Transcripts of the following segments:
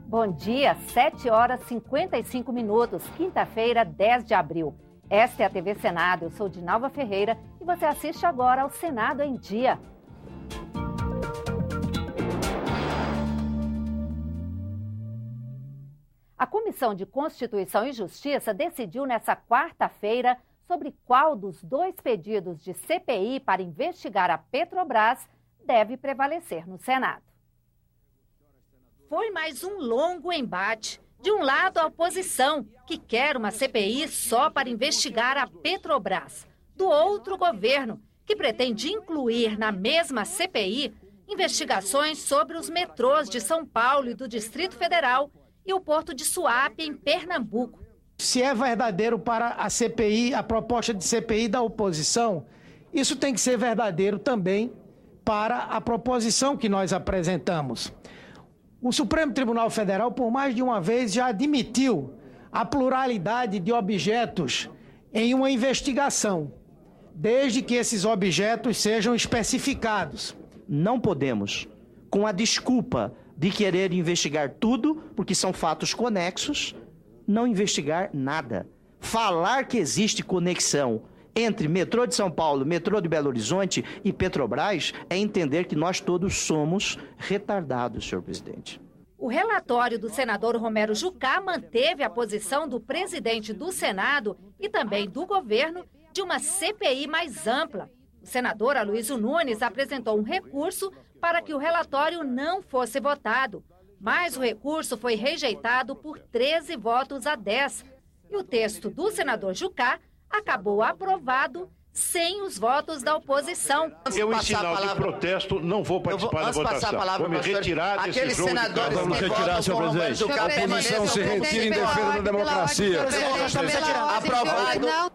Bom dia, 7 horas e 55 minutos, quinta-feira, 10 de abril. Esta é a TV Senado, eu sou Dinalva Ferreira e você assiste agora ao Senado em Dia. A Comissão de Constituição e Justiça decidiu nesta quarta-feira sobre qual dos 2 pedidos de CPI para investigar a Petrobras deve prevalecer no Senado. Foi mais um longo embate. De um lado, a oposição, que quer uma CPI só para investigar a Petrobras. Do outro, o governo, que pretende incluir na mesma CPI investigações sobre os metrôs de São Paulo e do Distrito Federal e o Porto de Suape, em Pernambuco. Se é verdadeiro para a CPI, a proposta de CPI da oposição, isso tem que ser verdadeiro também para a proposição que nós apresentamos. O Supremo Tribunal Federal, por mais de uma vez, já admitiu a pluralidade de objetos em uma investigação, desde que esses objetos sejam especificados. Não podemos, com a desculpa de querer investigar tudo, porque são fatos conexos, não investigar nada. Falar que existe conexão entre metrô de São Paulo, metrô de Belo Horizonte e Petrobras é entender que nós todos somos retardados, senhor presidente. O relatório do senador Romero Jucá manteve a posição do presidente do Senado e também do governo de uma CPI mais ampla. O senador Aloysio Nunes apresentou um recurso para que o relatório não fosse votado, mas o recurso foi rejeitado por 13 votos a 10. E o texto do senador Jucá acabou aprovado sem os votos da oposição. Eu, em sinal de protesto, não vou participar da votação. Vou me retirar desse jogo de casa. Vamos retirar, senhor presidente. A oposição se retira em defesa da democracia.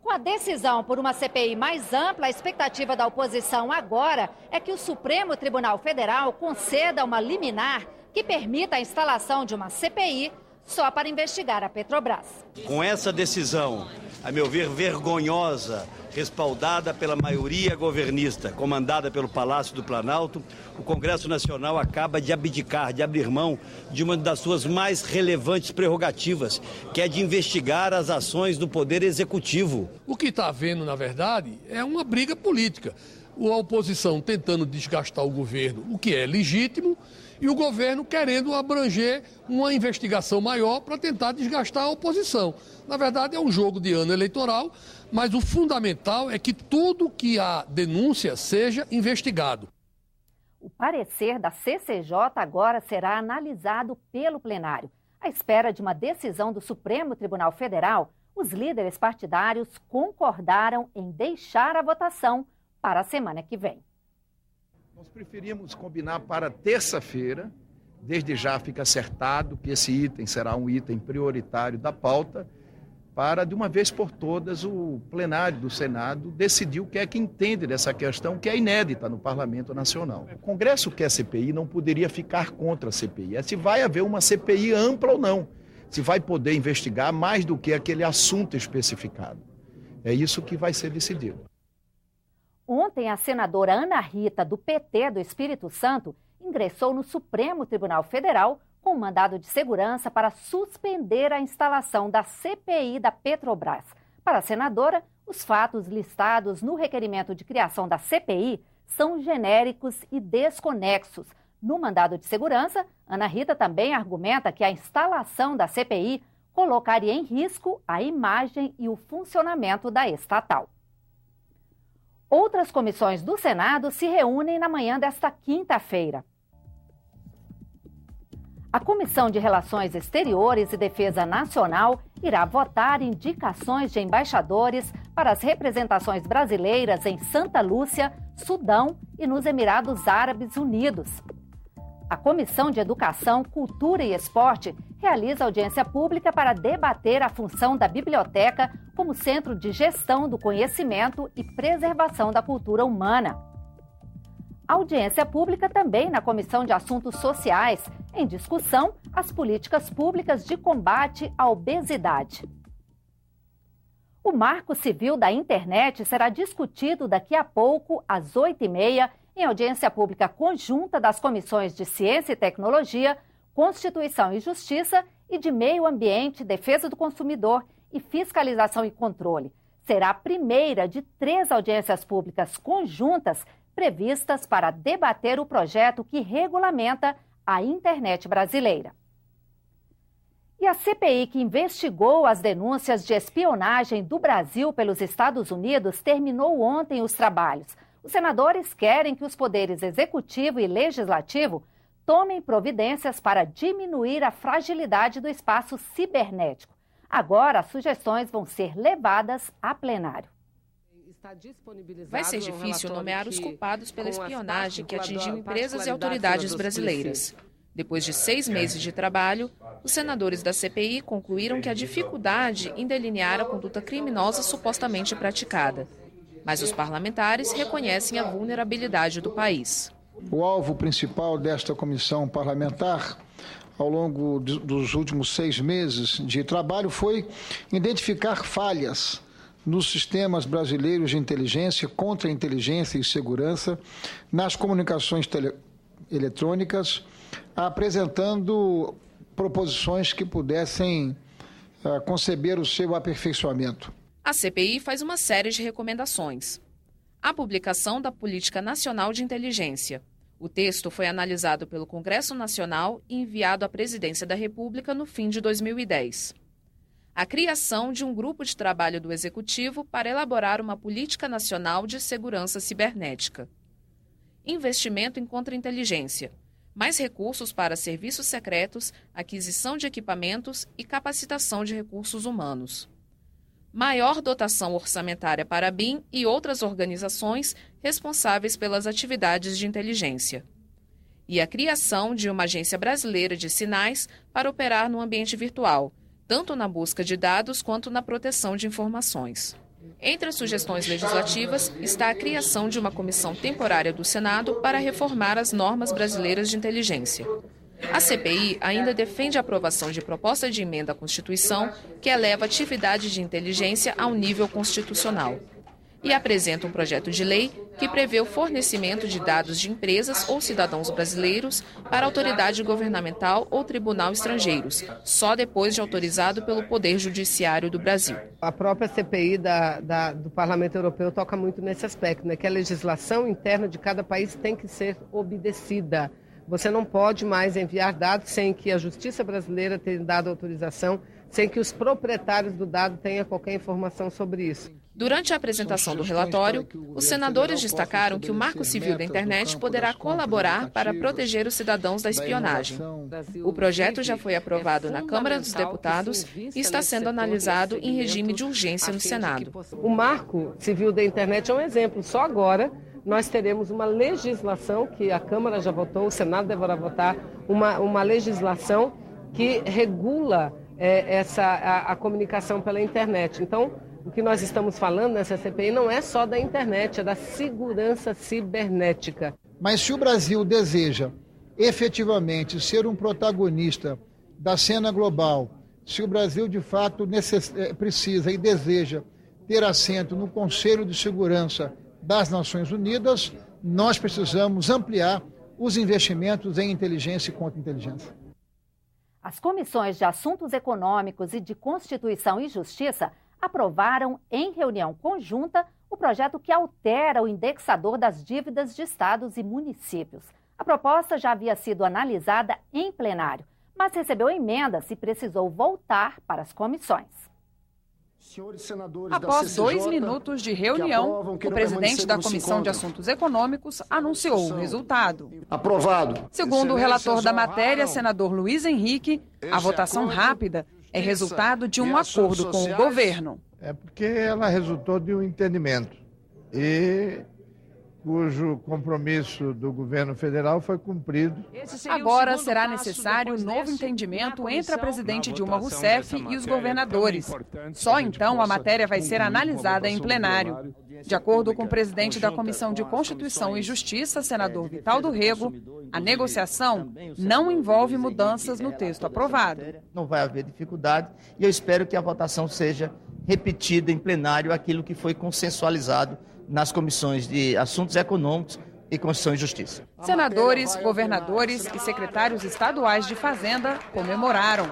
Com a decisão por uma CPI mais ampla, a expectativa da oposição agora é que o Supremo Tribunal Federal conceda uma liminar que permita a instalação de uma CPI só para investigar a Petrobras. Com essa decisão, a meu ver, vergonhosa, respaldada pela maioria governista, comandada pelo Palácio do Planalto, o Congresso Nacional acaba de abdicar, de abrir mão de uma das suas mais relevantes prerrogativas, que é de investigar as ações do Poder Executivo. O que está havendo, na verdade, é uma briga política. A oposição tentando desgastar o governo, o que é legítimo, e o governo querendo abranger uma investigação maior para tentar desgastar a oposição. Na verdade, é um jogo de ano eleitoral, mas o fundamental é que tudo que há denúncia seja investigado. O parecer da CCJ agora será analisado pelo plenário. À espera de uma decisão do Supremo Tribunal Federal, os líderes partidários concordaram em deixar a votação para a semana que vem. Nós preferimos combinar para terça-feira, desde já fica acertado que esse item será um item prioritário da pauta, para, de uma vez por todas, o plenário do Senado decidir o que é que entende dessa questão, que é inédita no Parlamento Nacional. O Congresso quer CPI, não poderia ficar contra a CPI. É se vai haver uma CPI ampla ou não, se vai poder investigar mais do que aquele assunto especificado. É isso que vai ser decidido. Ontem, a senadora Ana Rita, do PT do Espírito Santo, ingressou no Supremo Tribunal Federal com um mandado de segurança para suspender a instalação da CPI da Petrobras. Para a senadora, os fatos listados no requerimento de criação da CPI são genéricos e desconexos. No mandado de segurança, Ana Rita também argumenta que a instalação da CPI colocaria em risco a imagem e o funcionamento da estatal. Outras comissões do Senado se reúnem na manhã desta quinta-feira. A Comissão de Relações Exteriores e Defesa Nacional irá votar indicações de embaixadores para as representações brasileiras em Santa Lúcia, Sudão e nos Emirados Árabes Unidos. A Comissão de Educação, Cultura e Esporte realiza audiência pública para debater a função da biblioteca como centro de gestão do conhecimento e preservação da cultura humana. Audiência pública também na Comissão de Assuntos Sociais, em discussão as políticas públicas de combate à obesidade. O Marco Civil da Internet será discutido daqui a pouco, às 8h30, em audiência pública conjunta das comissões de Ciência e Tecnologia, Constituição e Justiça e de Meio Ambiente, Defesa do Consumidor e Fiscalização e Controle. Será a primeira de 3 audiências públicas conjuntas previstas para debater o projeto que regulamenta a internet brasileira. E a CPI, que investigou as denúncias de espionagem do Brasil pelos Estados Unidos, terminou ontem os trabalhos. Os senadores querem que os poderes executivo e legislativo tomem providências para diminuir a fragilidade do espaço cibernético. Agora, as sugestões vão ser levadas a plenário. Vai ser difícil nomear os culpados pela espionagem que atingiu empresas e autoridades brasileiras. Depois de 6 meses de trabalho, os senadores da CPI concluíram que a dificuldade em delinear a conduta criminosa supostamente praticada. Mas os parlamentares reconhecem a vulnerabilidade do país. O alvo principal desta comissão parlamentar, ao longo dos últimos 6 meses de trabalho, foi identificar falhas nos sistemas brasileiros de inteligência, contra-inteligência e segurança, nas comunicações eletrônicas, apresentando proposições que pudessem conceber o seu aperfeiçoamento. A CPI faz uma série de recomendações. A publicação da Política Nacional de Inteligência. O texto foi analisado pelo Congresso Nacional e enviado à Presidência da República no fim de 2010. A criação de um grupo de trabalho do Executivo para elaborar uma Política Nacional de Segurança Cibernética. Investimento em contra-inteligência. Mais recursos para serviços secretos, aquisição de equipamentos e capacitação de recursos humanos. Maior dotação orçamentária para a BIM e outras organizações responsáveis pelas atividades de inteligência. E a criação de uma agência brasileira de sinais para operar no ambiente virtual, tanto na busca de dados quanto na proteção de informações. Entre as sugestões legislativas está a criação de uma comissão temporária do Senado para reformar as normas brasileiras de inteligência. A CPI ainda defende a aprovação de proposta de emenda à Constituição que eleva a atividade de inteligência ao nível constitucional. E apresenta um projeto de lei que prevê o fornecimento de dados de empresas ou cidadãos brasileiros para autoridade governamental ou tribunal estrangeiros, só depois de autorizado pelo Poder Judiciário do Brasil. A própria CPI do Parlamento Europeu toca muito nesse aspecto, né, que a legislação interna de cada país tem que ser obedecida. Você não pode mais enviar dados sem que a Justiça brasileira tenha dado autorização, sem que os proprietários do dado tenham qualquer informação sobre isso. Durante a apresentação do relatório, os senadores destacaram que o Marco Civil da Internet poderá colaborar para proteger os cidadãos da espionagem. O projeto já foi aprovado na Câmara dos Deputados e está sendo analisado em regime de urgência no Senado. O Marco Civil da Internet é um exemplo. Só agora nós teremos uma legislação que a Câmara já votou, o Senado deverá votar, uma legislação que regula a comunicação pela internet. Então, o que nós estamos falando nessa CPI não é só da internet, é da segurança cibernética. Mas se o Brasil deseja efetivamente ser um protagonista da cena global, se o Brasil de fato precisa e deseja ter assento no Conselho de Segurança das Nações Unidas, nós precisamos ampliar os investimentos em inteligência e contra-inteligência. As comissões de Assuntos Econômicos e de Constituição e Justiça aprovaram em reunião conjunta o projeto que altera o indexador das dívidas de estados e municípios. A proposta já havia sido analisada em plenário, mas recebeu emendas e precisou voltar para as comissões. Após 2 minutos de reunião, o presidente da Comissão de Assuntos Econômicos anunciou o resultado. Aprovado. Segundo o relator da matéria, senador Luiz Henrique, a votação rápida é resultado de um acordo com o governo. É porque ela resultou de um entendimento e cujo compromisso do governo federal foi cumprido. Agora será necessário um novo entendimento entre a presidente Dilma Rousseff e os governadores. Só então a matéria vai ser analisada em plenário. De acordo com o presidente da Comissão de Constituição e Justiça, senador Vital do Rego, a negociação não envolve mudanças no texto aprovado. Não vai haver dificuldade e eu espero que a votação seja repetida em plenário aquilo que foi consensualizado nas comissões de Assuntos Econômicos e Constituição e Justiça. Senadores, governadores e secretários estaduais de Fazenda comemoraram.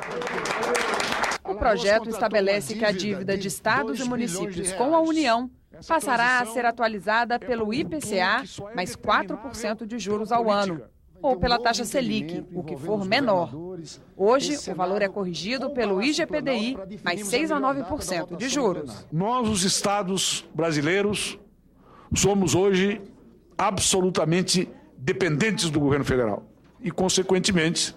O projeto estabelece que a dívida de estados e municípios com a União passará a ser atualizada pelo IPCA mais 4% de juros ao ano, ou pela taxa Selic, o que for menor. Hoje, o valor é corrigido pelo IGPDI, mais 6 a 9% de juros. Nós, os estados brasileiros, somos hoje absolutamente dependentes do governo federal. E, consequentemente,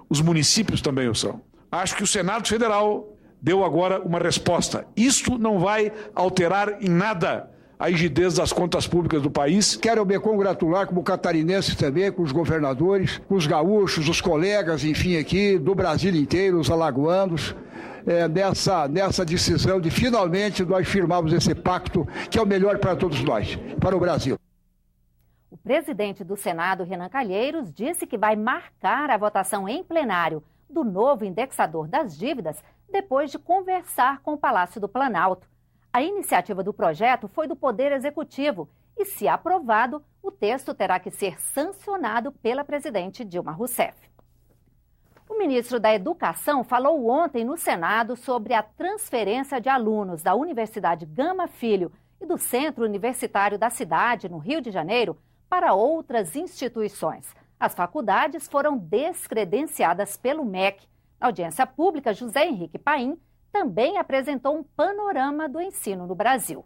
os municípios também o são. Acho que o Senado Federal deu agora uma resposta. Isto não vai alterar em nada a rigidez das contas públicas do país. Quero me congratular como catarinense também, com os governadores, com os gaúchos, os colegas, enfim, aqui do Brasil inteiro, os alagoanos, nessa decisão de finalmente nós firmarmos esse pacto que é o melhor para todos nós, para o Brasil. O presidente do Senado, Renan Calheiros, disse que vai marcar a votação em plenário do novo indexador das dívidas depois de conversar com o Palácio do Planalto. A iniciativa do projeto foi do Poder Executivo e, se aprovado, o texto terá que ser sancionado pela presidente Dilma Rousseff. O ministro da Educação falou ontem no Senado sobre a transferência de alunos da Universidade Gama Filho e do Centro Universitário da cidade, no Rio de Janeiro, para outras instituições. As faculdades foram descredenciadas pelo MEC. Na audiência pública, José Henrique Paim também apresentou um panorama do ensino no Brasil.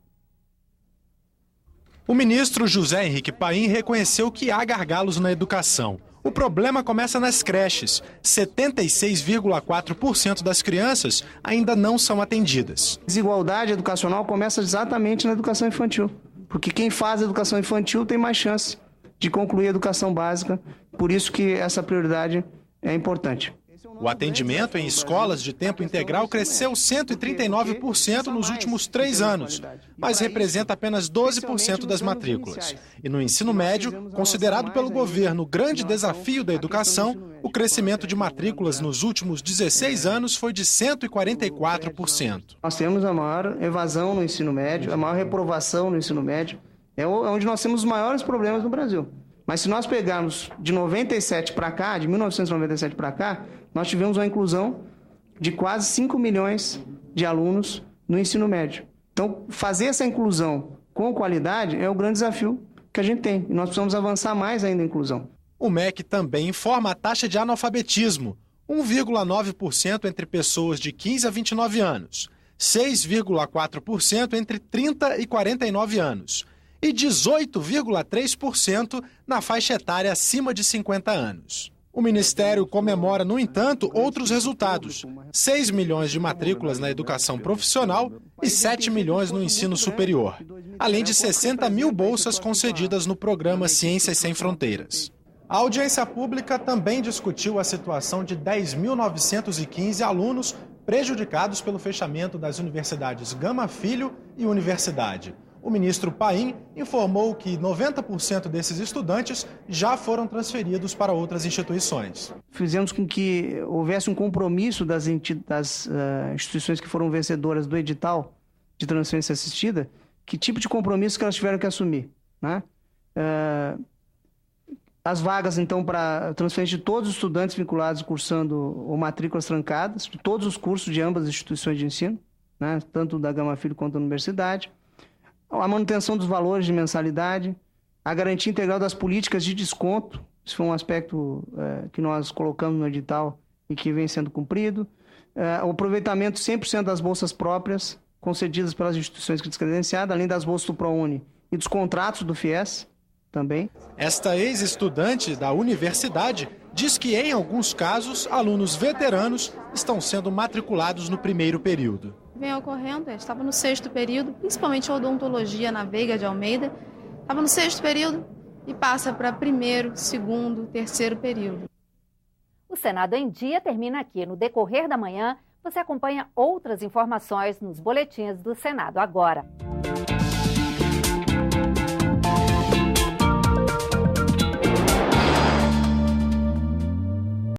O ministro José Henrique Paim reconheceu que há gargalos na educação. O problema começa nas creches. 76,4% das crianças ainda não são atendidas. A desigualdade educacional começa exatamente na educação infantil, porque quem faz a educação infantil tem mais chance de concluir a educação básica, por isso que essa prioridade é importante. O atendimento em escolas de tempo integral cresceu 139% nos últimos 3 anos, mas representa apenas 12% das matrículas. E no ensino médio, considerado pelo governo o grande desafio da educação, o crescimento de matrículas nos últimos 16 anos foi de 144%. Nós temos a maior evasão no ensino médio, a maior reprovação no ensino médio, é onde nós temos os maiores problemas no Brasil. Mas se nós pegarmos de 97 para cá, de 1997 para cá, nós tivemos uma inclusão de quase 5 milhões de alunos no ensino médio. Então, fazer essa inclusão com qualidade é o grande desafio que a gente tem. E nós precisamos avançar mais ainda na inclusão. O MEC também informa a taxa de analfabetismo, 1,9% entre pessoas de 15 a 29 anos, 6,4% entre 30 e 49 anos e 18,3% na faixa etária acima de 50 anos. O Ministério comemora, no entanto, outros resultados: 6 milhões de matrículas na educação profissional e 7 milhões no ensino superior, além de 60 mil bolsas concedidas no programa Ciências Sem Fronteiras. A audiência pública também discutiu a situação de 10.915 alunos prejudicados pelo fechamento das universidades Gama Filho e Universidade. O ministro Paim informou que 90% desses estudantes já foram transferidos para outras instituições. Fizemos com que houvesse um compromisso das instituições que foram vencedoras do edital de transferência assistida, que tipo de compromisso que elas tiveram que assumir, né? As vagas, então, para transferência de todos os estudantes vinculados cursando ou matrículas trancadas, de todos os cursos de ambas as instituições de ensino, né? Tanto da Gama Filho quanto da universidade. A manutenção dos valores de mensalidade, a garantia integral das políticas de desconto, isso foi um aspecto que nós colocamos no edital e que vem sendo cumprido, o aproveitamento 100% das bolsas próprias concedidas pelas instituições descredenciadas, além das bolsas do ProUni e dos contratos do FIES também. Esta ex-estudante da universidade diz que, em alguns casos, alunos veteranos estão sendo matriculados no primeiro período. Vem ocorrendo, eu estava no 6º período, principalmente a odontologia na Veiga de Almeida, estava no 6º período e passa para 1º, 2º, 3º período. O Senado em Dia termina aqui. No decorrer da manhã, você acompanha outras informações nos boletins do Senado Agora.